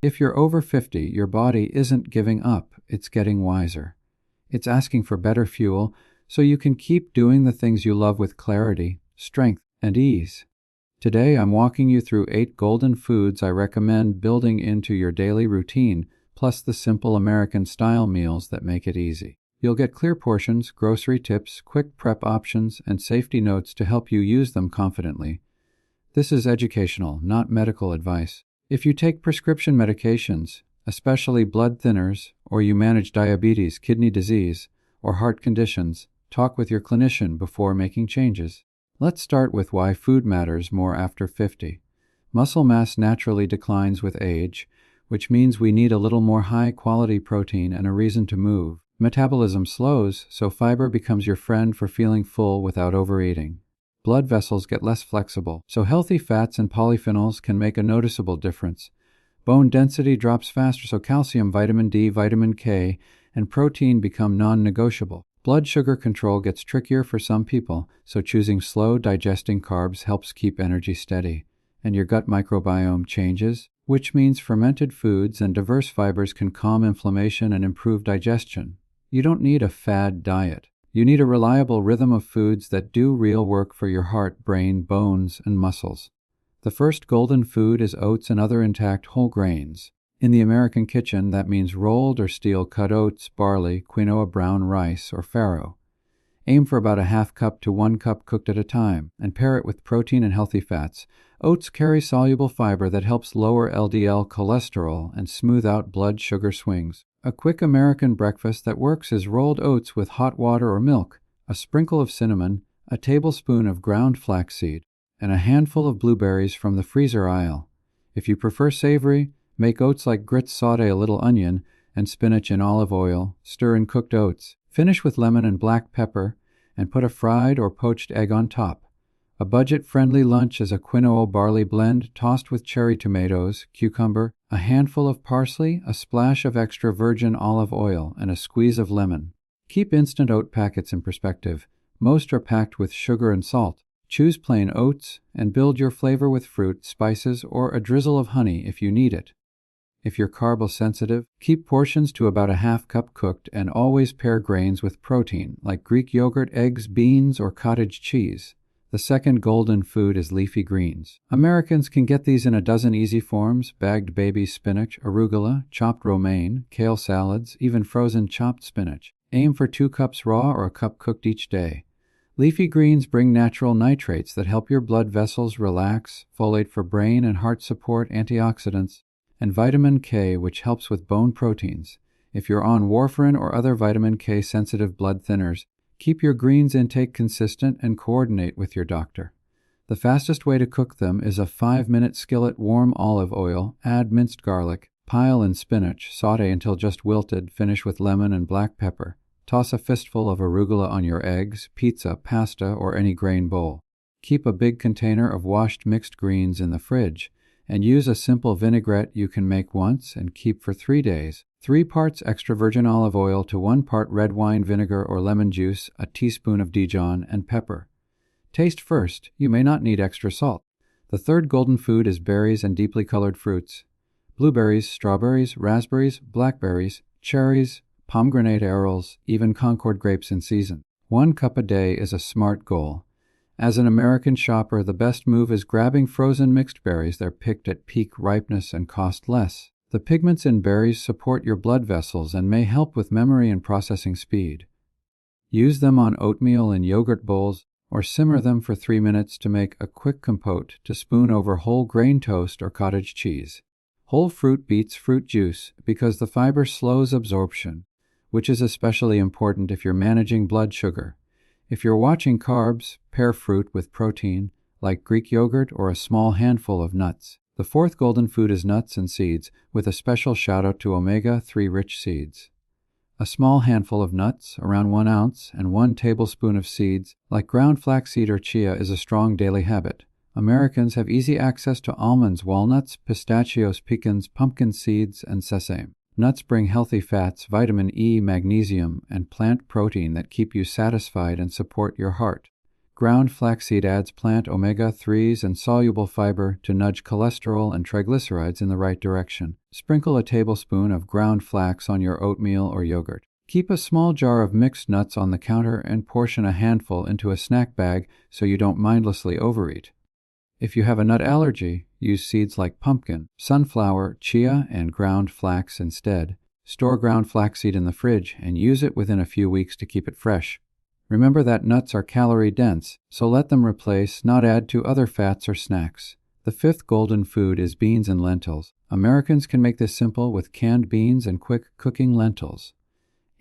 If you're over 50, your body isn't giving up, it's getting wiser. It's asking for better fuel so you can keep doing the things you love with clarity, strength, and ease. Today, I'm walking you through 8 golden foods I recommend building into your daily routine, plus the simple American-style meals that make it easy. You'll get clear portions, grocery tips, quick prep options, and safety notes to help you use them confidently. This is educational, not medical advice. If you take prescription medications, especially blood thinners, or you manage diabetes, kidney disease, or heart conditions, talk with your clinician before making changes. Let's start with why food matters more after 50. Muscle mass naturally declines with age, which means we need a little more high-quality protein and a reason to move. Metabolism slows, so fiber becomes your friend for feeling full without overeating. Blood vessels get less flexible, so healthy fats and polyphenols can make a noticeable difference. Bone density drops faster, so calcium, vitamin D, vitamin K, and protein become non-negotiable. Blood sugar control gets trickier for some people, so choosing slow digesting carbs helps keep energy steady. And your gut microbiome changes, which means fermented foods and diverse fibers can calm inflammation and improve digestion. You don't need a fad diet. You need a reliable rhythm of foods that do real work for your heart, brain, bones, and muscles. The first golden food is oats and other intact whole grains. In the American kitchen, that means rolled or steel-cut oats, barley, quinoa, brown rice, or farro. Aim for about a half cup to 1 cup cooked at a time, and pair it with protein and healthy fats. Oats carry soluble fiber that helps lower LDL cholesterol and smooth out blood sugar swings. A quick American breakfast that works is rolled oats with hot water or milk, a sprinkle of cinnamon, a tablespoon of ground flaxseed, and a handful of blueberries from the freezer aisle. If you prefer savory, make oats like grits. Saute a little onion and spinach in olive oil, stir in cooked oats, finish with lemon and black pepper, and put a fried or poached egg on top. A budget-friendly lunch is a quinoa barley blend tossed with cherry tomatoes, cucumber, a handful of parsley, a splash of extra virgin olive oil, and a squeeze of lemon. Keep instant oat packets in perspective. Most are packed with sugar and salt. Choose plain oats and build your flavor with fruit, spices, or a drizzle of honey if you need it. If you're carbo-sensitive, keep portions to about a half cup cooked and always pair grains with protein, like Greek yogurt, eggs, beans, or cottage cheese. The second golden food is leafy greens. Americans can get these in a dozen easy forms: bagged baby spinach, arugula, chopped romaine, kale salads, even frozen chopped spinach. Aim for 2 cups raw or a cup cooked each day. Leafy greens bring natural nitrates that help your blood vessels relax, folate for brain and heart support, antioxidants, and vitamin K, which helps with bone proteins. If you're on warfarin or other vitamin K-sensitive blood thinners, keep your greens intake consistent and coordinate with your doctor. The fastest way to cook them is a 5-minute skillet. Warm olive oil, add minced garlic, pile in spinach, saute until just wilted, finish with lemon and black pepper. Toss a fistful of arugula on your eggs, pizza, pasta, or any grain bowl. Keep a big container of washed mixed greens in the fridge, and use a simple vinaigrette you can make once and keep for 3 days. 3 parts extra virgin olive oil to 1 part red wine vinegar or lemon juice, a teaspoon of Dijon, and pepper. Taste first. You may not need extra salt. The third golden food is berries and deeply colored fruits. Blueberries, strawberries, raspberries, blackberries, cherries, pomegranate arils, even Concord grapes in season. 1 cup a day is a smart goal. As an American shopper, the best move is grabbing frozen mixed berries. They're picked at peak ripeness and cost less. The pigments in berries support your blood vessels and may help with memory and processing speed. Use them on oatmeal in yogurt bowls or simmer them for 3 minutes to make a quick compote to spoon over whole grain toast or cottage cheese. Whole fruit beets fruit juice because the fiber slows absorption, which is especially important if you're managing blood sugar. If you're watching carbs, pair fruit with protein, like Greek yogurt or a small handful of nuts. The fourth golden food is nuts and seeds, with a special shout-out to omega-3 rich seeds. A small handful of nuts, around 1 ounce, and 1 tablespoon of seeds, like ground flaxseed or chia, is a strong daily habit. Americans have easy access to almonds, walnuts, pistachios, pecans, pumpkin seeds, and sesame. Nuts bring healthy fats, vitamin E, magnesium, and plant protein that keep you satisfied and support your heart. Ground flaxseed adds plant omega-3s and soluble fiber to nudge cholesterol and triglycerides in the right direction. Sprinkle a tablespoon of ground flax on your oatmeal or yogurt. Keep a small jar of mixed nuts on the counter and portion a handful into a snack bag so you don't mindlessly overeat. If you have a nut allergy, use seeds like pumpkin, sunflower, chia, and ground flax instead. Store ground flaxseed in the fridge and use it within a few weeks to keep it fresh. Remember that nuts are calorie-dense, so let them replace, not add to other fats or snacks. The fifth golden food is beans and lentils. Americans can make this simple with canned beans and quick cooking lentils.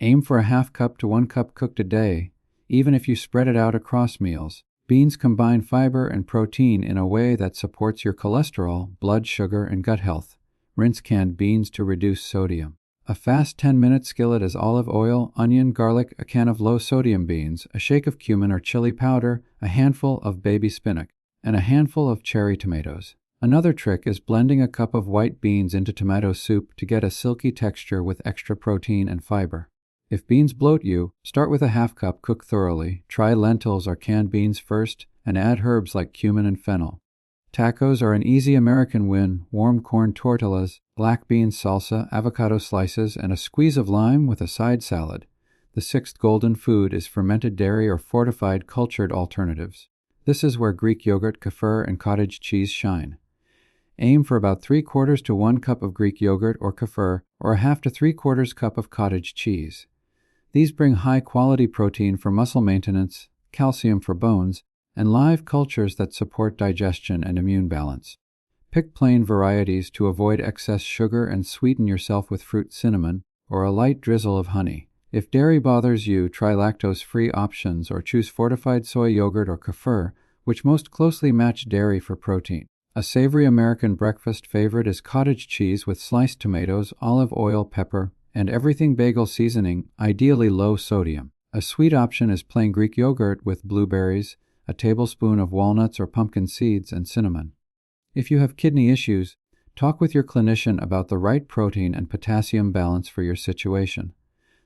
Aim for a half cup to 1 cup cooked a day, even if you spread it out across meals. Beans combine fiber and protein in a way that supports your cholesterol, blood sugar, and gut health. Rinse canned beans to reduce sodium. A fast 10-minute skillet is olive oil, onion, garlic, a can of low-sodium beans, a shake of cumin or chili powder, a handful of baby spinach, and a handful of cherry tomatoes. Another trick is blending a cup of white beans into tomato soup to get a silky texture with extra protein and fiber. If beans bloat you, start with a half cup, cook thoroughly, try lentils or canned beans first, and add herbs like cumin and fennel. Tacos are an easy American win: warm corn tortillas, black bean salsa, avocado slices, and a squeeze of lime with a side salad. The sixth golden food is fermented dairy or fortified cultured alternatives. This is where Greek yogurt, kefir, and cottage cheese shine. Aim for about 3/4 to 1 cup of Greek yogurt or kefir, or a half to 3/4 cup of cottage cheese. These bring high-quality protein for muscle maintenance, calcium for bones, and live cultures that support digestion and immune balance. Pick plain varieties to avoid excess sugar and sweeten yourself with fruit cinnamon or a light drizzle of honey. If dairy bothers you, try lactose-free options or choose fortified soy yogurt or kefir, which most closely match dairy for protein. A savory American breakfast favorite is cottage cheese with sliced tomatoes, olive oil, pepper, and everything bagel seasoning, ideally low sodium. A sweet option is plain Greek yogurt with blueberries, a tablespoon of walnuts or pumpkin seeds, and cinnamon. If you have kidney issues, talk with your clinician about the right protein and potassium balance for your situation.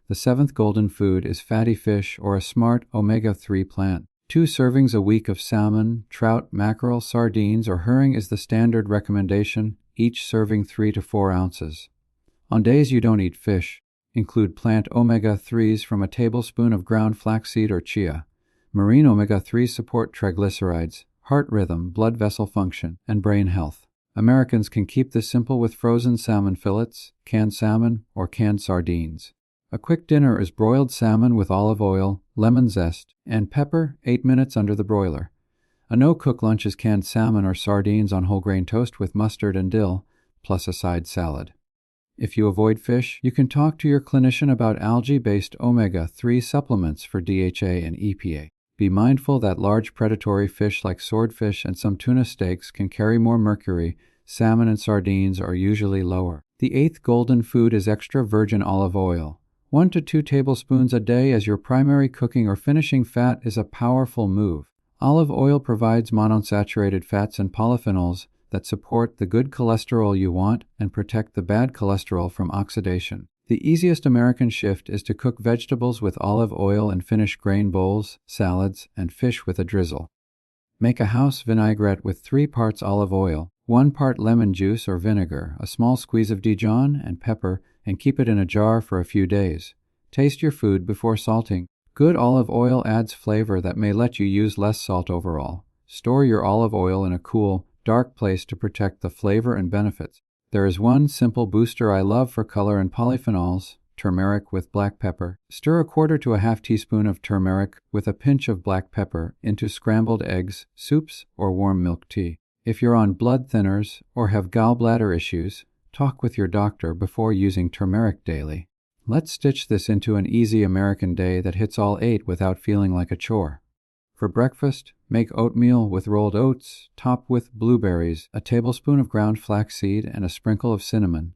The seventh golden food is fatty fish or a smart omega-3 plant. 2 servings a week of salmon, trout, mackerel, sardines, or herring is the standard recommendation, each serving 3 to 4 ounces. On days you don't eat fish, include plant omega-3s from a tablespoon of ground flaxseed or chia. Marine omega-3s support triglycerides, heart rhythm, blood vessel function, and brain health. Americans can keep this simple with frozen salmon fillets, canned salmon, or canned sardines. A quick dinner is broiled salmon with olive oil, lemon zest, and pepper, 8 minutes under the broiler. A no-cook lunch is canned salmon or sardines on whole grain toast with mustard and dill, plus a side salad. If you avoid fish, you can talk to your clinician about algae-based omega-3 supplements for DHA and EPA. Be mindful that large predatory fish like swordfish and some tuna steaks can carry more mercury. Salmon and sardines are usually lower. The eighth golden food is extra virgin olive oil. 1 to 2 tablespoons a day as your primary cooking or finishing fat is a powerful move. Olive oil provides monounsaturated fats and polyphenols that support the good cholesterol you want and protect the bad cholesterol from oxidation. The easiest American shift is to cook vegetables with olive oil and finish grain bowls, salads, and fish with a drizzle. Make a house vinaigrette with 3 parts olive oil, 1 part lemon juice or vinegar, a small squeeze of Dijon and pepper, and keep it in a jar for a few days. Taste your food before salting. Good olive oil adds flavor that may let you use less salt overall. Store your olive oil in a cool, dark place to protect the flavor and benefits. There is one simple booster I love for color and polyphenols: turmeric with black pepper. Stir 1/4 to a half teaspoon of turmeric with a pinch of black pepper into scrambled eggs, soups, or warm milk tea. If you're on blood thinners or have gallbladder issues, talk with your doctor before using turmeric daily. Let's stitch this into an easy American day that hits all 8 without feeling like a chore. For breakfast, make oatmeal with rolled oats, top with blueberries, a tablespoon of ground flaxseed, and a sprinkle of cinnamon.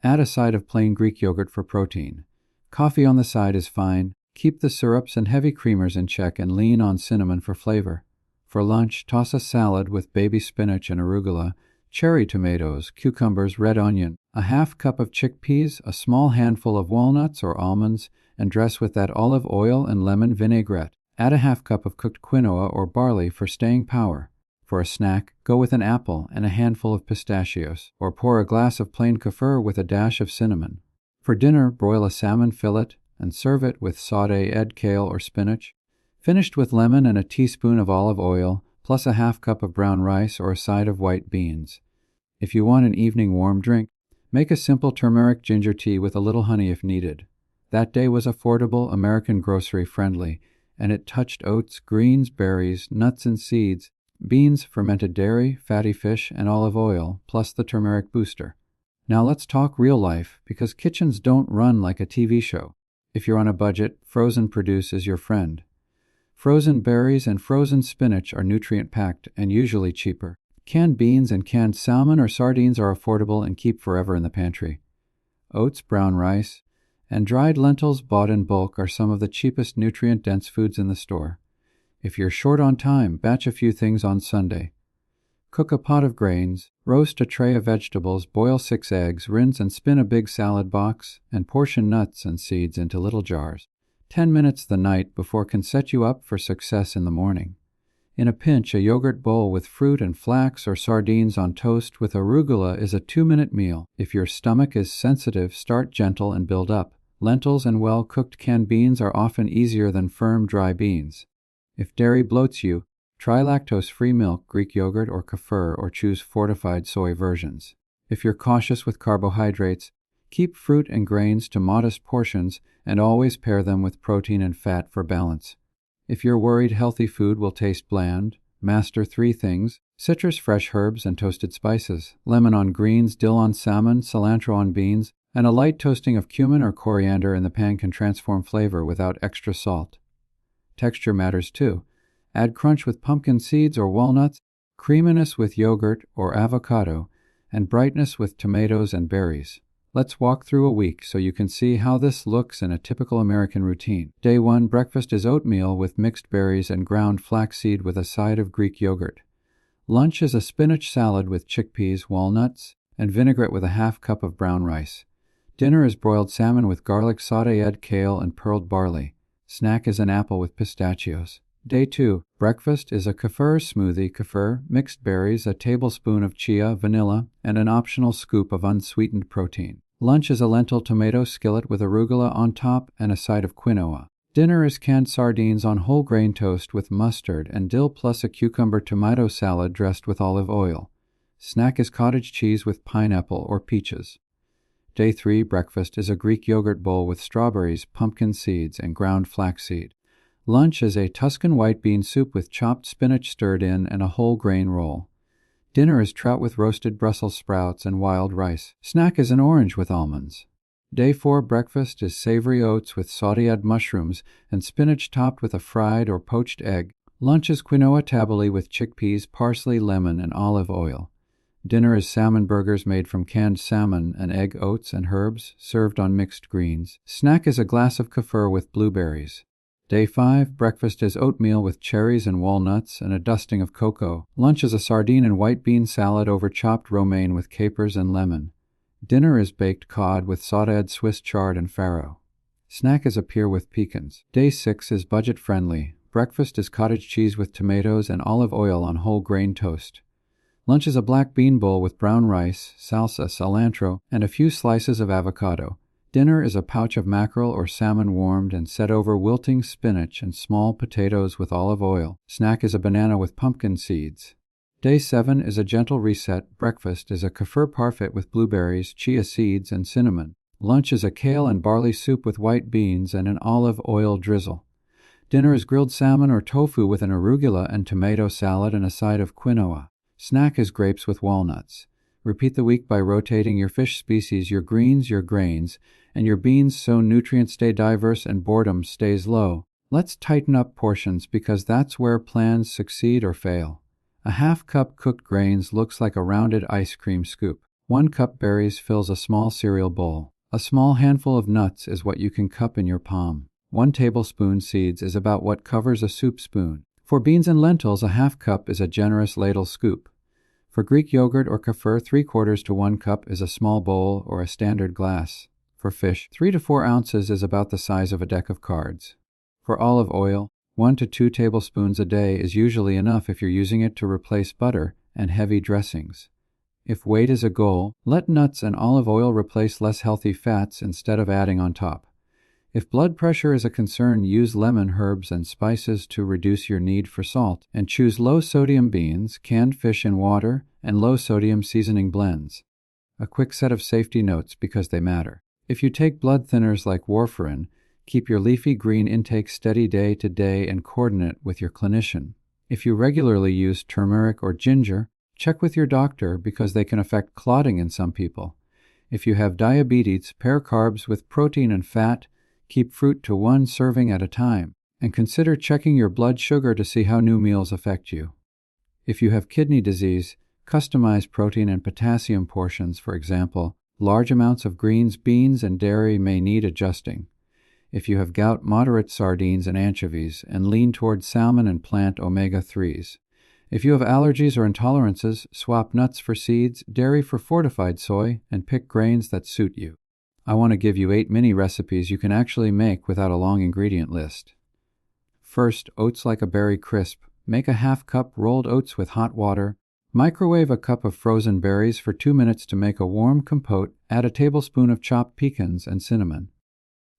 Add a side of plain Greek yogurt for protein. Coffee on the side is fine. Keep the syrups and heavy creamers in check and lean on cinnamon for flavor. For lunch, toss a salad with baby spinach and arugula, cherry tomatoes, cucumbers, red onion, a half cup of chickpeas, a small handful of walnuts or almonds, and dress with that olive oil and lemon vinaigrette. Add a half cup of cooked quinoa or barley for staying power. For a snack, go with an apple and a handful of pistachios, or pour a glass of plain kefir with a dash of cinnamon. For dinner, broil a salmon fillet and serve it with sautéed kale or spinach, finished with lemon and a teaspoon of olive oil, plus a half cup of brown rice or a side of white beans. If you want an evening warm drink, make a simple turmeric ginger tea with a little honey if needed. That day was affordable, American grocery friendly, and it touched oats, greens, berries, nuts and seeds, beans, fermented dairy, fatty fish, and olive oil, plus the turmeric booster. Now let's talk real life, because kitchens don't run like a TV show. If you're on a budget, frozen produce is your friend. Frozen berries and frozen spinach are nutrient-packed and usually cheaper. Canned beans and canned salmon or sardines are affordable and keep forever in the pantry. Oats, brown rice, and dried lentils bought in bulk are some of the cheapest nutrient-dense foods in the store. If you're short on time, batch a few things on Sunday. Cook a pot of grains, roast a tray of vegetables, boil 6 eggs, rinse and spin a big salad box, and portion nuts and seeds into little jars. 10 minutes the night before can set you up for success in the morning. In a pinch, a yogurt bowl with fruit and flax or sardines on toast with arugula is a 2-minute meal. If your stomach is sensitive, start gentle and build up. Lentils and well-cooked canned beans are often easier than firm, dry beans. If dairy bloats you, try lactose-free milk, Greek yogurt, or kefir, or choose fortified soy versions. If you're cautious with carbohydrates, keep fruit and grains to modest portions and always pair them with protein and fat for balance. If you're worried healthy food will taste bland, master 3 things: citrus, fresh herbs, and toasted spices, lemon on greens, dill on salmon, cilantro on beans, and a light toasting of cumin or coriander in the pan can transform flavor without extra salt. Texture matters too. Add crunch with pumpkin seeds or walnuts, creaminess with yogurt or avocado, and brightness with tomatoes and berries. Let's walk through a week so you can see how this looks in a typical American routine. Day 1, breakfast is oatmeal with mixed berries and ground flaxseed with a side of Greek yogurt. Lunch is a spinach salad with chickpeas, walnuts, and vinaigrette with a half cup of brown rice. Dinner is broiled salmon with garlic, sautéed kale, and pearled barley. Snack is an apple with pistachios. Day 2, breakfast is a kefir smoothie, kefir, mixed berries, a tablespoon of chia, vanilla, and an optional scoop of unsweetened protein. Lunch is a lentil tomato skillet with arugula on top and a side of quinoa. Dinner is canned sardines on whole grain toast with mustard and dill plus a cucumber tomato salad dressed with olive oil. Snack is cottage cheese with pineapple or peaches. Day 3, breakfast is a Greek yogurt bowl with strawberries, pumpkin seeds, and ground flaxseed. Lunch is a Tuscan white bean soup with chopped spinach stirred in and a whole grain roll. Dinner is trout with roasted Brussels sprouts and wild rice. Snack is an orange with almonds. Day 4, breakfast is savory oats with sautéed mushrooms and spinach topped with a fried or poached egg. Lunch is quinoa tabbouleh with chickpeas, parsley, lemon, and olive oil. Dinner is salmon burgers made from canned salmon and egg, oats, and herbs, served on mixed greens. Snack is a glass of kefir with blueberries. Day 5, breakfast is oatmeal with cherries and walnuts and a dusting of cocoa. Lunch is a sardine and white bean salad over chopped romaine with capers and lemon. Dinner is baked cod with sautéed Swiss chard and farro. Snack is a pear with pecans. Day 6 is budget-friendly. Breakfast is cottage cheese with tomatoes and olive oil on whole grain toast. Lunch is a black bean bowl with brown rice, salsa, cilantro, and a few slices of avocado. Dinner is a pouch of mackerel or salmon warmed and set over wilting spinach and small potatoes with olive oil. Snack is a banana with pumpkin seeds. Day 7 is a gentle reset. Breakfast is a kefir parfait with blueberries, chia seeds, and cinnamon. Lunch is a kale and barley soup with white beans and an olive oil drizzle. Dinner is grilled salmon or tofu with an arugula and tomato salad and a side of quinoa. Snack is grapes with walnuts. Repeat the week by rotating your fish species, your greens, your grains, and your beans so nutrients stay diverse and boredom stays low. Let's tighten up portions because that's where plans succeed or fail. A half-cup cooked grains looks like a rounded ice cream scoop. 1 cup berries fills a small cereal bowl. A small handful of nuts is what you can cup in your palm. 1 tablespoon seeds is about what covers a soup spoon. For beans and lentils, a half cup is a generous ladle scoop. For Greek yogurt or kefir, 3/4 to 1 cup is a small bowl or a standard glass. For fish, 3 to 4 ounces is about the size of a deck of cards. For olive oil, 1 to 2 tablespoons a day is usually enough if you're using it to replace butter and heavy dressings. If weight is a goal, let nuts and olive oil replace less healthy fats instead of adding on top. If blood pressure is a concern, use lemon, herbs, and spices to reduce your need for salt, and choose low-sodium beans, canned fish in water, and low-sodium seasoning blends. A quick set of safety notes because they matter. If you take blood thinners like warfarin, keep your leafy green intake steady day to day and coordinate with your clinician. If you regularly use turmeric or ginger, check with your doctor because they can affect clotting in some people. If you have diabetes, pair carbs with protein and fat. Keep fruit to 1 serving at a time, and consider checking your blood sugar to see how new meals affect you. If you have kidney disease, customize protein and potassium portions. For example, large amounts of greens, beans, and dairy may need adjusting. If you have gout, moderate sardines and anchovies, and lean toward salmon and plant omega-3s. If you have allergies or intolerances, swap nuts for seeds, dairy for fortified soy, and pick grains that suit you. I want to give you 8 mini recipes you can actually make without a long ingredient list. First, oats like a berry crisp. Make a half cup rolled oats with hot water. Microwave a cup of frozen berries for 2 minutes to make a warm compote. Add a tablespoon of chopped pecans and cinnamon.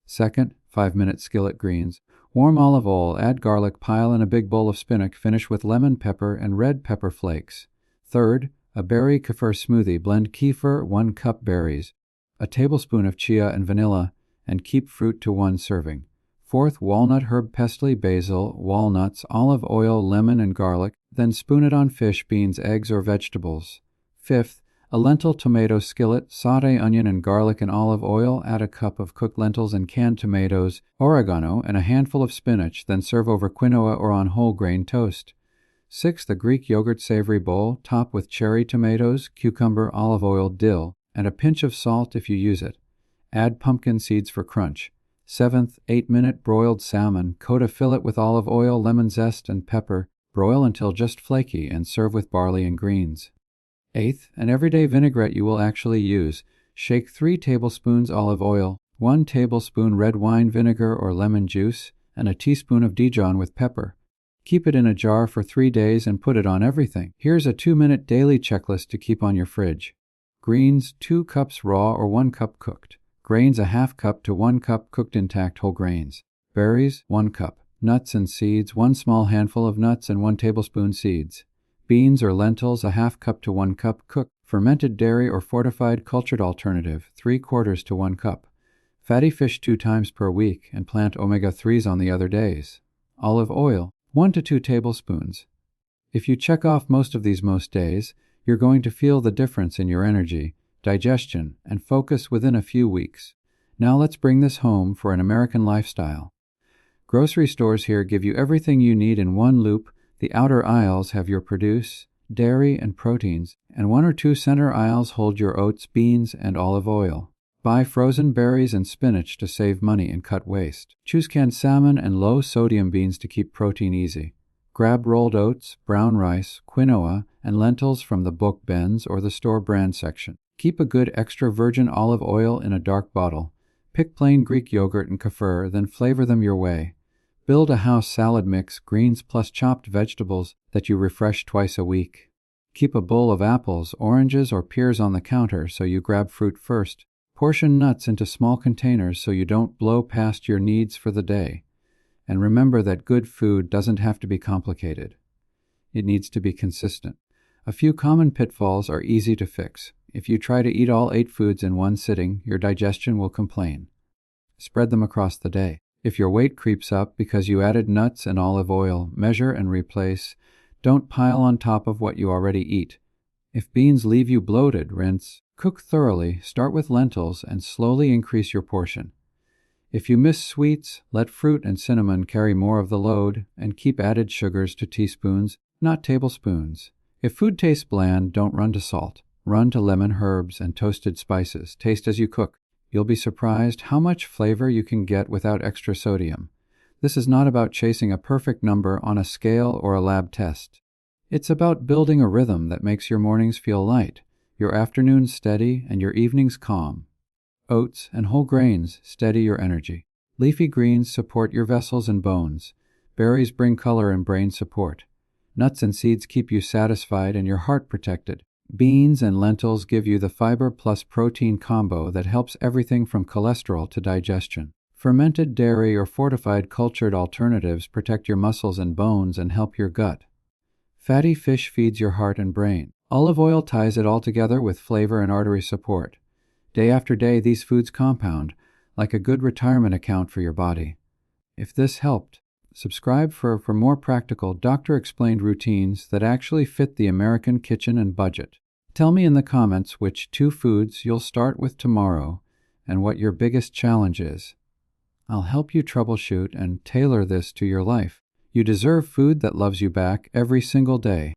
Second, 5-minute skillet greens. Warm olive oil, add garlic, pile in a big bowl of spinach, finish with lemon pepper and red pepper flakes. Third, a berry kefir smoothie. Blend kefir, 1 cup berries, a tablespoon of chia and vanilla, and keep fruit to 1 serving. Fourth, walnut, herb pestle, basil, walnuts, olive oil, lemon, and garlic, then spoon it on fish, beans, eggs, or vegetables. Fifth, a lentil tomato skillet. Sauté onion and garlic in olive oil, add a cup of cooked lentils and canned tomatoes, oregano, and a handful of spinach, then serve over quinoa or on whole grain toast. Sixth, a Greek yogurt savory bowl, top with cherry tomatoes, cucumber, olive oil, dill, and a pinch of salt if you use it. Add pumpkin seeds for crunch. Seventh, 8-minute broiled salmon. Coat a fillet with olive oil, lemon zest, and pepper. Broil until just flaky and serve with barley and greens. Eighth, an everyday vinaigrette you will actually use. Shake 3 tablespoons olive oil, 1 tablespoon red wine vinegar or lemon juice, and a teaspoon of Dijon with pepper. Keep it in a jar for 3 days and put it on everything. Here's a 2-minute daily checklist to keep on your fridge. Greens, 2 cups raw or 1 cup cooked. Grains, a half cup to 1 cup cooked intact whole grains. Berries, 1 cup. Nuts and seeds, 1 small handful of nuts and 1 tablespoon seeds. Beans or lentils, a half cup to 1 cup cooked. Fermented dairy or fortified cultured alternative, 3/4 to 1 cup. Fatty fish 2 times per week and plant omega-3s on the other days. Olive oil, 1 to 2 tablespoons. If you check off most of these most days, you're going to feel the difference in your energy, digestion, and focus within a few weeks. Now let's bring this home for an American lifestyle. Grocery stores here give you everything you need in one loop. The outer aisles have your produce, dairy, and proteins, and 1 or 2 center aisles hold your oats, beans, and olive oil. Buy frozen berries and spinach to save money and cut waste. Choose canned salmon and low-sodium beans to keep protein easy. Grab rolled oats, brown rice, quinoa, and lentils from the book bins or the store brand section. Keep a good extra virgin olive oil in a dark bottle. Pick plain Greek yogurt and kefir, then flavor them your way. Build a house salad mix, greens plus chopped vegetables that you refresh twice a week. Keep a bowl of apples, oranges, or pears on the counter so you grab fruit first. Portion nuts into small containers so you don't blow past your needs for the day. And remember that good food doesn't have to be complicated. It needs to be consistent. A few common pitfalls are easy to fix. If you try to eat all 8 foods in one sitting, your digestion will complain. Spread them across the day. If your weight creeps up because you added nuts and olive oil, measure and replace. Don't pile on top of what you already eat. If beans leave you bloated, rinse. Cook thoroughly, start with lentils, and slowly increase your portion. If you miss sweets, let fruit and cinnamon carry more of the load, and keep added sugars to teaspoons, not tablespoons. If food tastes bland, don't run to salt. Run to lemon, herbs, and toasted spices. Taste as you cook. You'll be surprised how much flavor you can get without extra sodium. This is not about chasing a perfect number on a scale or a lab test. It's about building a rhythm that makes your mornings feel light, your afternoons steady, and your evenings calm. Oats and whole grains steady your energy. Leafy greens support your vessels and bones. Berries bring color and brain support. Nuts and seeds keep you satisfied and your heart protected. Beans and lentils give you the fiber plus protein combo that helps everything from cholesterol to digestion. Fermented dairy or fortified cultured alternatives protect your muscles and bones and help your gut. Fatty fish feeds your heart and brain. Olive oil ties it all together with flavor and artery support. Day after day, these foods compound, like a good retirement account for your body. If this helped, subscribe for more practical, doctor-explained routines that actually fit the American kitchen and budget. Tell me in the comments which 2 foods you'll start with tomorrow and what your biggest challenge is. I'll help you troubleshoot and tailor this to your life. You deserve food that loves you back every single day.